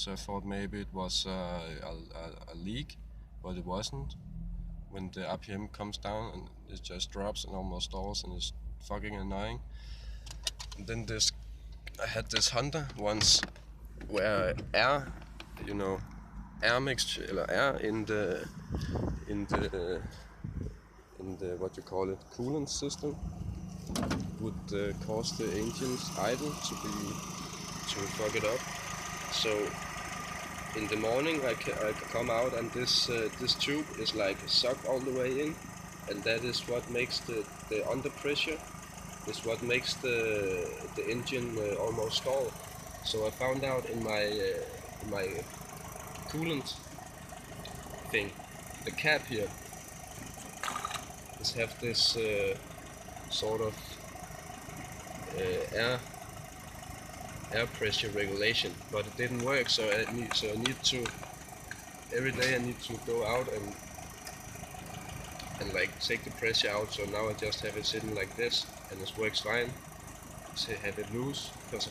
So I thought maybe it was a leak, but it wasn't. When the RPM comes down and it just drops and almost stalls and it's fucking annoying. And then I had this Honda once where air, air mixture, air in the what you call it, coolant system would cause the engines idle to fuck it up. So in the morning I come out and this tube is like sucked all the way in, and that is what makes the under pressure is what makes the engine almost stall. So I found out in my coolant thing, the cap here is have this sort of air pressure regulation, but it didn't work. So I need to every day I need to go out and like take the pressure out. So now I just have it sitting like this, and it works fine. So have it loose because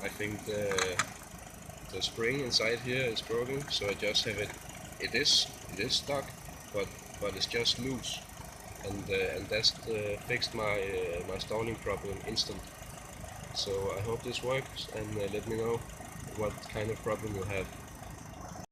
I think the spring inside here is broken. So I just have it. It is stuck, but it's just loose, and that's fixed my my stalling problem instant. So I hope this works, and let me know what kind of problem you have.